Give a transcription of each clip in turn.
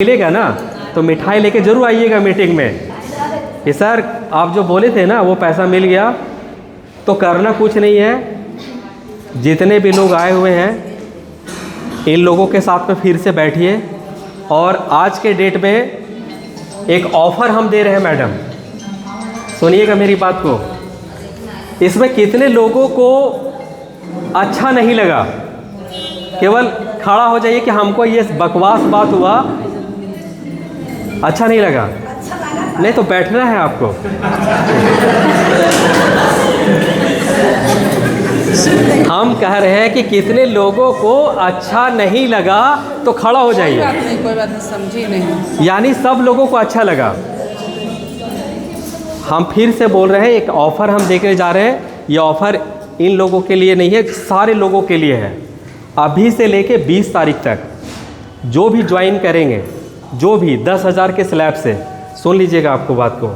मिलेगा ना तो मिठाई लेके जरूर आइएगा मीटिंग में कि सर आप जो बोले थे ना वो पैसा मिल गया। तो करना कुछ नहीं है, जितने भी लोग आए हुए हैं इन लोगों के साथ में फिर से बैठिए। और आज के डेट में एक ऑफ़र हम दे रहे हैं मैडम, सुनिएगा मेरी बात को। इसमें कितने लोगों को अच्छा नहीं लगा, केवल खड़ा हो जाइए कि हमको ये बकवास बात हुआ, अच्छा नहीं लगा। नहीं तो बैठना है आपको। हम कह रहे हैं कि कितने लोगों को अच्छा नहीं लगा तो खड़ा हो जाइए। कोई बात नहीं, समझी नहीं। यानी सब लोगों को अच्छा लगा। हम फिर से बोल रहे हैं, एक ऑफ़र हम देकर जा रहे हैं। ये ऑफ़र इन लोगों के लिए नहीं है, सारे लोगों के लिए है। अभी से लेके 20 तारीख तक जो भी ज्वाइन करेंगे, जो भी 10,000 के स्लैब से, सुन लीजिएगा आपको बात को,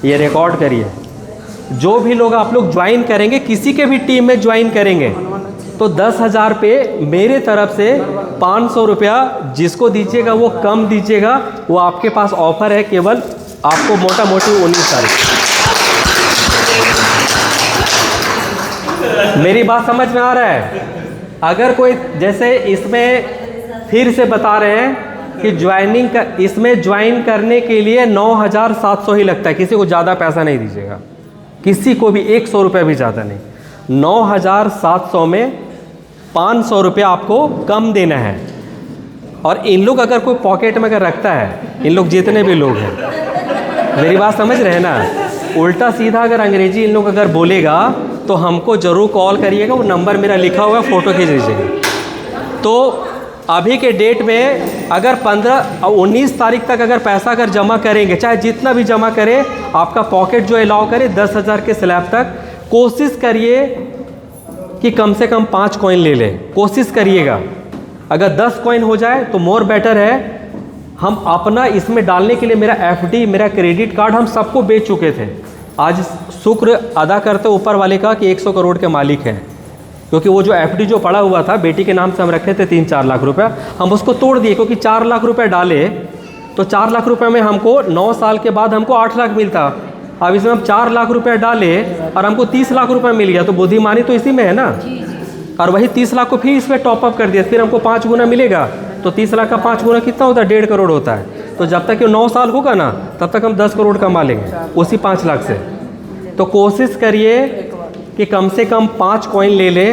ये रिकॉर्ड करिए। जो भी लोग आप लोग ज्वाइन करेंगे, किसी के भी टीम में ज्वाइन करेंगे तो 10,000 पे मेरे तरफ से 500 रुपया जिसको दीजिएगा वो कम दीजिएगा। वो आपके पास ऑफ़र है, केवल आपको मोटा मोटी 19 तारीख। मेरी बात समझ में आ रहा है? अगर कोई जैसे इसमें फिर से बता रहे हैं कि इसमें ज्वाइन करने के लिए 9,700 ही लगता है, किसी को ज़्यादा पैसा नहीं दीजिएगा, किसी को भी 100 रुपये भी ज़्यादा नहीं। 9,700 में 500 रुपये आपको कम देना है। और इन लोग अगर कोई पॉकेट में अगर रखता है, इन लोग जितने भी लोग हैं, मेरी बात समझ रहे हैं ना, उल्टा सीधा अगर अंग्रेजी इन लोग अगर बोलेगा तो हमको ज़रूर कॉल करिएगा। वो नंबर मेरा लिखा हुआ है, फ़ोटो खींच लीजिएगा। तो अभी के डेट में अगर 19 तारीख तक अगर पैसा अगर जमा करेंगे, चाहे जितना भी जमा करें, आपका पॉकेट जो अलाउ करे 10,000 के स्लैब तक, कोशिश करिए कि कम से कम 5 कॉइन ले लें, कोशिश करिएगा। अगर 10 कॉइन हो जाए तो मोर बेटर है। हम अपना इसमें डालने के लिए मेरा FD, मेरा क्रेडिट कार्ड हम सबको बेच चुके थे। आज शुक्र अदा करते ऊपर वाले का कि 100 करोड़ के मालिक हैं, क्योंकि वो जो FD जो पड़ा हुआ था बेटी के नाम से हम रखे थे 3-4 लाख रुपया, हम उसको तोड़ दिए। क्योंकि 4 लाख रुपए डाले तो 4 लाख रुपए में हमको 9 साल के बाद हमको 8 लाख मिलता। अब इसमें हम 4 लाख रुपए डाले और हमको 30 लाख रुपए मिल गया, तो बुद्धिमानी तो इसी में है ना। और वही 30 लाख को फिर इसमें टॉपअप कर दिया, फिर हमको 5 गुना मिलेगा। तो 30 लाख का 5 गुना कितना होता है? 1.5 करोड़ होता है। तो जब तक ये 9 साल होगा ना, तब तक हम 10 करोड़ कमा लेंगे उसी 5 लाख से। तो कोशिश करिए कि कम से कम 5 कॉइन ले ले।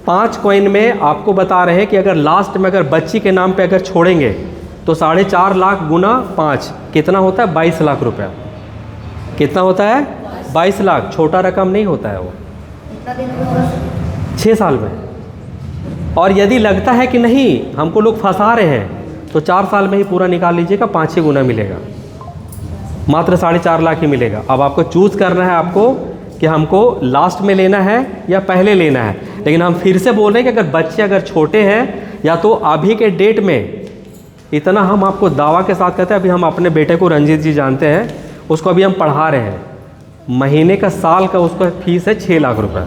5 कॉइन में आपको बता रहे हैं कि अगर लास्ट में अगर बच्ची के नाम पे अगर छोड़ेंगे तो 4.5 लाख गुना 5 कितना होता है? 22 लाख रुपया। कितना होता है? 22 लाख। छोटा रकम नहीं होता है वो 6 साल में। और यदि लगता है कि नहीं हमको लोग फंसा रहे हैं तो 4 साल में ही पूरा निकाल लीजिएगा, 5-6 गुना मिलेगा, मात्र 4.5 लाख ही मिलेगा। अब आपको चूज़ करना है आपको कि हमको लास्ट में लेना है या पहले लेना है। लेकिन हम फिर से बोल रहे हैं कि अगर बच्चे अगर छोटे हैं, या तो अभी के डेट में इतना हम आपको दावा के साथ कहते हैं, अभी हम अपने बेटे को रंजीत जी जानते हैं, उसको अभी हम पढ़ा रहे हैं, महीने का साल का उसका फीस है 6 लाख रुपए।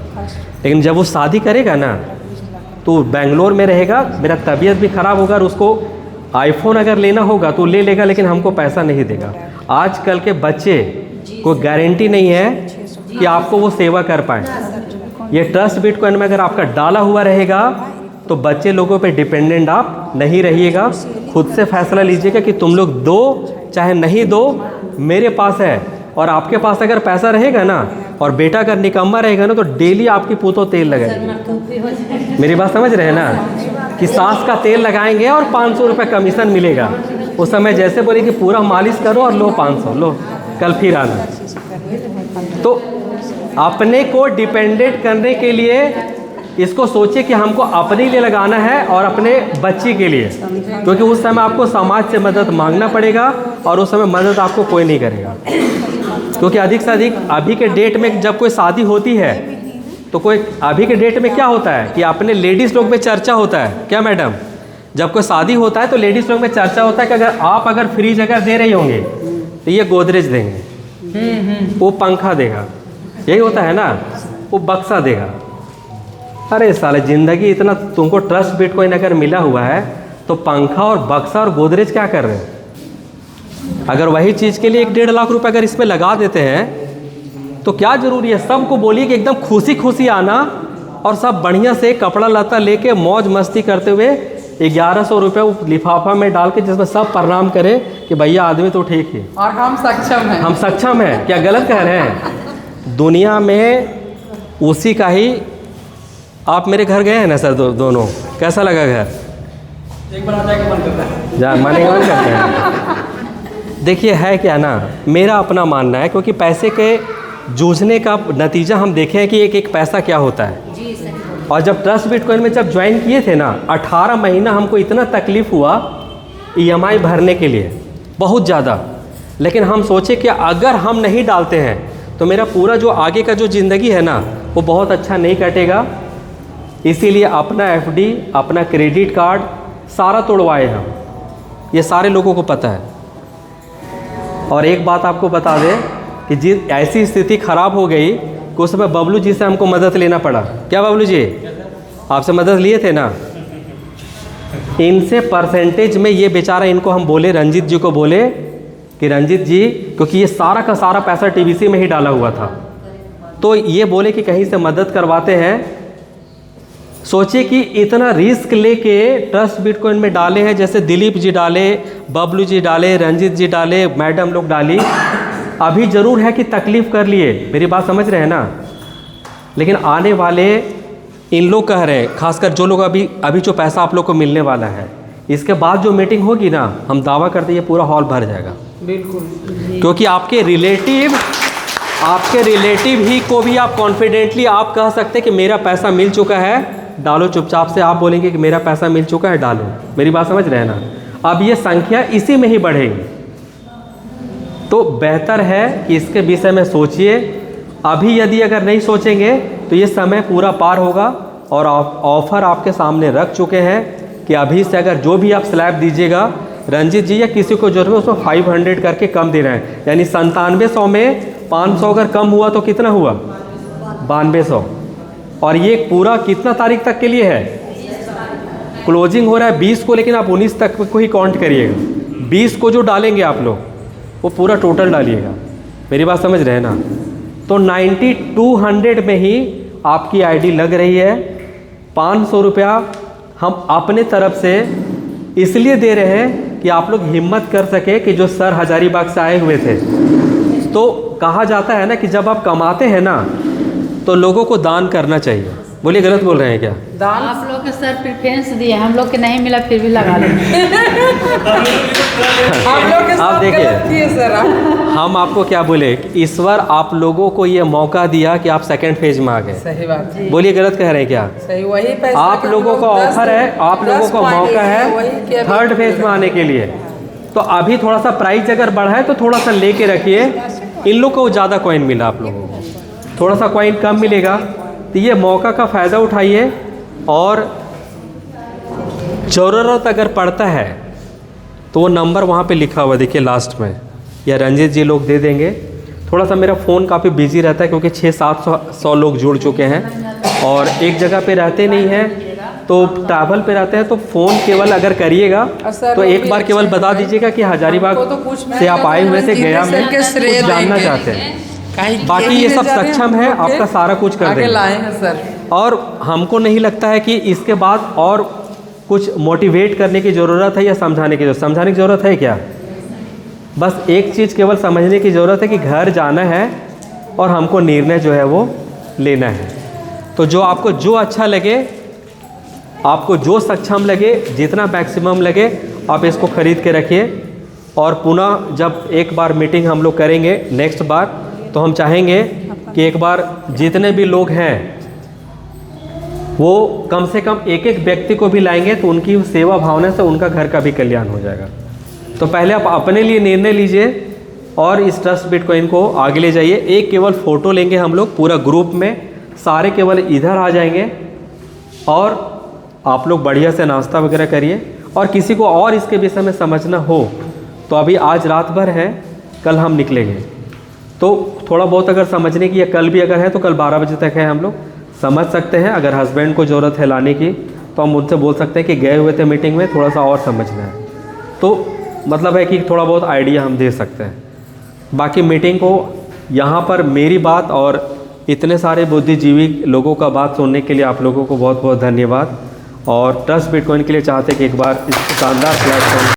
लेकिन जब वो शादी करेगा ना तो बेंगलोर में रहेगा, मेरा तबीयत भी ख़राब होगा और उसको आईफोन अगर लेना होगा तो ले लेगा, लेकिन हमको पैसा नहीं देगा। आजकल के बच्चे कोई गारंटी नहीं है कि आपको वो सेवा कर पाए। ये ट्रस्ट बिटकॉइन में अगर आपका डाला हुआ रहेगा तो बच्चे लोगों पे डिपेंडेंट आप नहीं रहिएगा। खुद से फैसला लीजिएगा कि तुम लोग दो चाहे नहीं दो, मेरे पास है। और आपके पास अगर पैसा रहेगा ना और बेटा अगर निकम्मा रहेगा ना तो डेली आपकी पूतो तेल लगाएगी। मेरी बात समझ रहे हैं ना, कि सास का तेल लगाएंगे और 500 रुपये कमीशन मिलेगा। उस समय जैसे बोले कि पूरा मालिश करो और लो 500, लो कल फिर आना। तो अपने को डिपेंडेंट करने के लिए इसको सोचिए कि हमको अपने लिए लगाना है और अपने बच्ची के लिए, क्योंकि उस समय आपको समाज से मदद मांगना पड़ेगा और उस समय मदद आपको कोई नहीं करेगा। क्योंकि अधिक से अधिक अभी के डेट में जब कोई शादी होती है तो कोई अभी के डेट में क्या होता है कि अपने लेडीज़ लोग में चर्चा होता है, क्या मैडम? जब कोई शादी होता है तो लेडीज़ लोग में चर्चा होता है कि अगर फ्रिज अगर दे रही होंगे तो ये गोदरेज देंगे, वो पंखा देगा, यही होता है ना, वो बक्सा देगा। अरे साले ज़िंदगी इतना तुमको ट्रस्ट बिटकॉइन अगर मिला हुआ है तो पंखा और बक्सा और गोदरेज क्या कर रहे हैं? अगर वही चीज़ के लिए 1-1.5 लाख रुपए अगर इसमें लगा देते हैं तो क्या ज़रूरी है? सबको बोलिए कि एकदम खुशी खुशी आना और सब बढ़िया से कपड़ा लता लेके मौज मस्ती करते हुए 1100 रुपये लिफाफा में डाल के जिसमें सब प्रणाम करें कि भैया आदमी तो ठीक है और हम सक्षम हैं। हम सक्षम हैं। क्या गलत कह रहे हैं? दुनिया में उसी का ही। आप मेरे घर गए हैं ना सर? दोनों कैसा लगा घर? एक बार आ जाके मन करता है। जा माने का मन करते हैं। देखिए है क्या ना, मेरा अपना मानना है, क्योंकि पैसे के जूझने का नतीजा हम देखे हैं कि एक एक पैसा क्या होता है। और जब ट्रस्ट बिटकॉइन में जब ज्वाइन किए थे ना, 18 महीना हमको इतना तकलीफ़ हुआ EMI भरने के लिए, बहुत ज़्यादा। लेकिन हम सोचे कि अगर हम नहीं डालते हैं तो मेरा पूरा जो आगे का जो ज़िंदगी है ना वो बहुत अच्छा नहीं कटेगा। इसीलिए अपना FD, अपना क्रेडिट कार्ड सारा तोड़वाए हम। ये सारे लोगों को पता है। और एक बात आपको बता दें कि जिस ऐसी स्थिति ख़राब हो गई कि उस समय बबलू जी से हमको मदद लेना पड़ा। क्या बबलू जी, आपसे मदद लिए थे ना? इनसे परसेंटेज में ये बेचारा, इनको हम बोले, रंजीत जी को बोले कि रंजीत जी, क्योंकि ये सारा का सारा पैसा TBC में ही डाला हुआ था, तो ये बोले कि कहीं से मदद करवाते हैं। सोचिए कि इतना रिस्क लेके ट्रस्ट बिटकॉइन में डाले हैं, जैसे दिलीप जी डाले, बबलू जी डाले, रंजीत जी डाले, मैडम लोग डाली। अभी ज़रूर है कि तकलीफ़ कर लिए, मेरी बात समझ रहे हैं ना? लेकिन आने वाले इन लोग कह रहे हैं, खासकर जो लोग अभी जो पैसा आप लोग को मिलने वाला है, इसके बाद जो मीटिंग होगी ना, हम दावा करते हैं ये पूरा हॉल भर जाएगा। बिल्कुल। क्योंकि आपके रिलेटिव ही को भी आप कॉन्फिडेंटली आप कह सकते हैं कि मेरा पैसा मिल चुका है, डालो। चुपचाप से आप बोलेंगे कि मेरा पैसा मिल चुका है, डालो। मेरी बात समझ रहे हैं ना? अब ये संख्या इसी में ही बढ़ेगी। तो बेहतर है कि इसके विषय में सोचिए। अभी यदि अगर नहीं सोचेंगे तो ये समय पूरा पार होगा। और ऑफ़र आपके सामने रख चुके हैं कि अभी से अगर जो भी आप स्लैब दीजिएगा, रंजीत जी या किसी को जरूरत है उसमें 500 करके कम दे रहे हैं। यानी 9700 में 500 अगर कम हुआ तो कितना हुआ? 9200। और ये पूरा कितना तारीख तक के लिए है? क्लोजिंग हो रहा है 20 को, लेकिन आप 19 तक को ही काउंट करिएगा। 20 को जो डालेंगे आप लोग वो पूरा टोटल डालिएगा। मेरी बात समझ रहे हैं ना? तो 9200 में ही आपकी आईडी लग रही है। 500 रुपया हम अपने तरफ से इसलिए दे रहे हैं कि आप लोग हिम्मत कर सके कि जो सर हजारीबाग से आए हुए थे। तो कहा जाता है ना कि जब आप कमाते हैं ना तो लोगों को दान करना चाहिए। बोलिए, गलत बोल रहे हैं क्या? दान आप लोग के सर प्रेफरेंस दिए, हम लोग के नहीं मिला फिर भी लगा लेंगे। आप लोग के आप साथ देखिए। गलत किए सर आप। हम आपको क्या बोले कि ईश्वर आप लोगों को ये मौका दिया कि आप सेकंड फेज में आ गए। सही बात है। बोलिए, गलत कह रहे हैं क्या? सही, वही पैसा आप के लोगों हम का लोग ऑफर है, आप लोगों को मौका है थर्ड फेज में आने के लिए। तो अभी थोड़ा सा प्राइस अगर बढ़ा है तो थोड़ा सा लेके रखिए। इन लोग को ज़्यादा कॉइन मिला, आप लोगों को थोड़ा सा कॉइन कम मिलेगा। तो ये मौका का फ़ायदा उठाइए। और ज़रूरत अगर पड़ता है तो वो नंबर वहाँ पे लिखा हुआ देखिए लास्ट में, या रंजीत जी लोग दे देंगे। थोड़ा सा मेरा फ़ोन काफ़ी बिजी रहता है क्योंकि 600-700 लोग जुड़ चुके हैं और एक जगह पे रहते नहीं हैं, तो ट्रैवल पे रहते हैं। तो फ़ोन केवल अगर करिएगा तो एक बार केवल बता दीजिएगा कि हजारीबाग से आप आए हुए थे, गया में कुछ जानना चाहते हैं। बाकी ये सब सक्षम है, आपका सारा कुछ कर आगे देंगे। लाए हैं सर। और हमको नहीं लगता है कि इसके बाद और कुछ मोटिवेट करने की ज़रूरत है या समझाने की ज़रूरत है क्या? बस एक चीज़ केवल समझने की ज़रूरत है कि घर जाना है और हमको निर्णय जो है वो लेना है। तो जो आपको जो अच्छा लगे, आपको जो सक्षम लगे, जितना मैक्सिमम लगे, आप इसको ख़रीद के रखिए। और पुनः जब एक बार मीटिंग हम लोग करेंगे नेक्स्ट बार, तो हम चाहेंगे कि एक बार जितने भी लोग हैं वो कम से कम एक एक व्यक्ति को भी लाएंगे, तो उनकी सेवा भावना से उनका घर का भी कल्याण हो जाएगा। तो पहले आप अपने लिए निर्णय लीजिए और इस ट्रस्ट बिटकॉइन को आगे ले जाइए। एक केवल फ़ोटो लेंगे हम लोग पूरा ग्रुप में, सारे केवल इधर आ जाएंगे और आप लोग बढ़िया से नाश्ता वगैरह करिए। और किसी को और इसके विषय में समझना हो तो अभी आज रात भर है, कल हम निकलेंगे। तो थोड़ा बहुत अगर समझने की, या कल भी अगर है तो कल 12 बजे तक है, हम लोग समझ सकते हैं। अगर हस्बैंड को ज़रूरत है लाने की तो हम उनसे बोल सकते हैं कि गए हुए थे मीटिंग में, थोड़ा सा और समझना है। तो मतलब है कि थोड़ा बहुत आइडिया हम दे सकते हैं। बाकी मीटिंग को यहाँ पर मेरी बात और इतने सारे बुद्धिजीवी लोगों का बात सुनने के लिए आप लोगों को बहुत बहुत धन्यवाद। और ट्रस्ट बिटकॉइन के लिए चाहते कि एक बार इस शानदार प्लेटफॉर्म